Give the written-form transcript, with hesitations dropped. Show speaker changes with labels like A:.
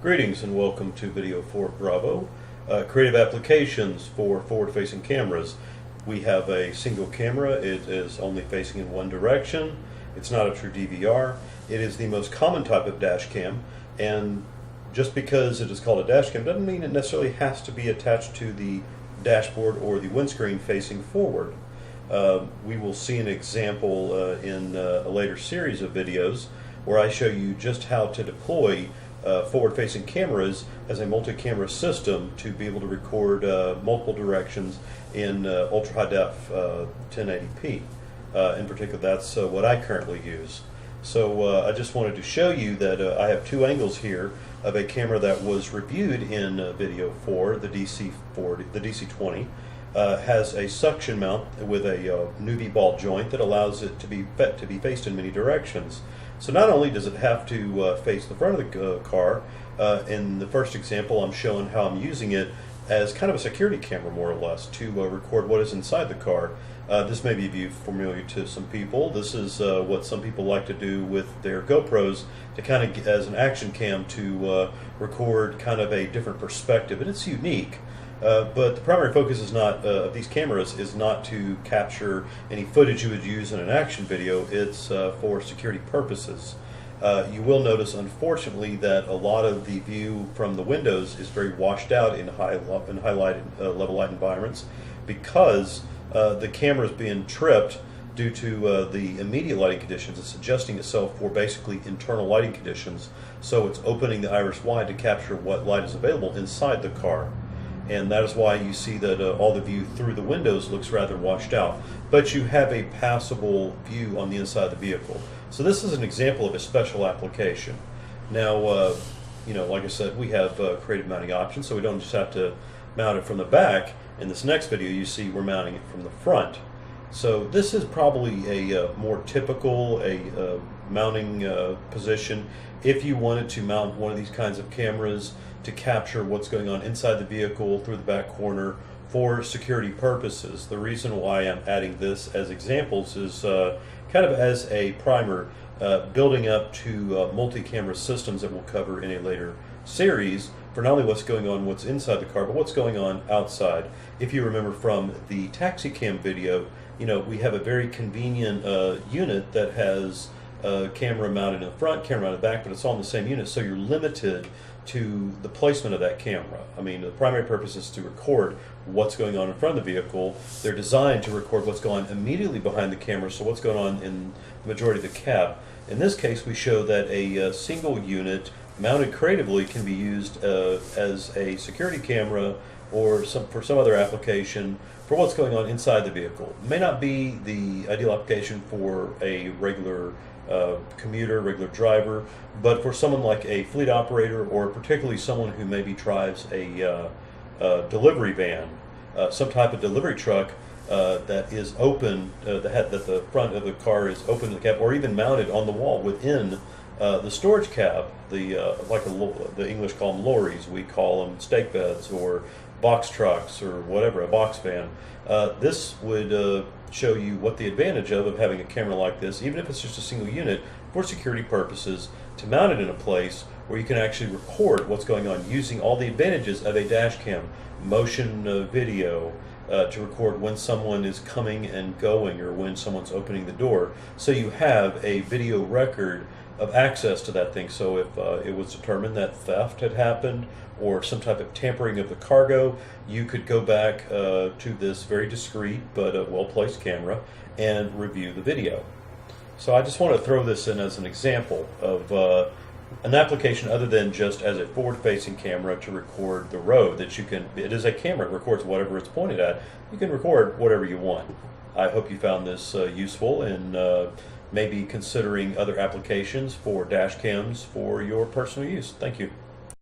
A: Greetings and welcome to Video Fort Bravo. Creative applications for forward-facing cameras. We have a single camera. It is only facing in one direction. It's not a true DVR. It is the most common type of dash cam, and just because it is called a dash cam doesn't mean it necessarily has to be attached to the dashboard or the windscreen facing forward. We will see an example in a later series of videos where I show you just how to deploy forward-facing cameras as a multi-camera system to be able to record multiple directions in ultra-high def 1080p. In particular, that's what I currently use. So I just wanted to show you that I have two angles here of a camera that was reviewed in Video 4, the DC20. Has a suction mount with a UV ball joint that allows it to be faced in many directions. So not only does it have to face the front of the car, in the first example I'm showing how I'm using it as kind of a security camera more or less to record what is inside the car. This may be familiar to some people. This is what some people like to do with their GoPros to kind of as an action cam to record kind of a different perspective, and it's unique. But the primary focus is not of these cameras is not to capture any footage you would use in an action video. It's for security purposes. You will notice, unfortunately, that a lot of the view from the windows is very washed out in highlighted level light environments because the camera is being tripped due to the immediate lighting conditions. It's adjusting itself for basically internal lighting conditions, so it's opening the iris wide to capture what light is available inside the car. And that is why you see that all the view through the windows looks rather washed out. But you have a passable view on the inside of the vehicle. So this is an example of a special application. Now, like I said, we have creative mounting options, so we don't just have to mount it from the back. In this next video, you see we're mounting it from the front. So this is probably a more typical mounting position if you wanted to mount one of these kinds of cameras to capture what's going on inside the vehicle through the back corner for security purposes. The reason why I'm adding this as examples is kind of as a primer, building up to multi-camera systems that we'll cover in a later series for not only what's going on, what's inside the car, but what's going on outside. If you remember from the taxi cam video, we have a very convenient unit that has camera mounted in the front, camera mounted in the back, but it's all in the same unit, so you're limited to the placement of that camera. I mean, the primary purpose is to record what's going on in front of the vehicle. They're designed to record what's going on immediately behind the camera, so what's going on in the majority of the cab. In this case, we show that a single unit mounted creatively can be used as a security camera or for some other application for what's going on inside the vehicle. It may not be the ideal application for a regular commuter, regular driver, but for someone like a fleet operator or particularly someone who maybe drives a delivery van, some type of delivery truck that is open, that the front of the car is open to the cab, or even mounted on the wall within the storage cab, the English call them lorries, we call them stake beds or box trucks or whatever, a box van. This would show you what the advantage of having a camera like this, even if it's just a single unit, for security purposes, to mount it in a place where you can actually record what's going on using all the advantages of a dash cam, motion video, to record when someone is coming and going or when someone's opening the door. So you have a video record of access to that thing. So if it was determined that theft had happened or some type of tampering of the cargo, you could go back to this very discreet but well-placed camera and review the video. So I just want to throw this in as an example of an application other than just as a forward-facing camera to record the road. It is a camera, it records whatever it's pointed at. You can record whatever you want. I hope you found this useful and maybe considering other applications for dash cams for your personal use. Thank you.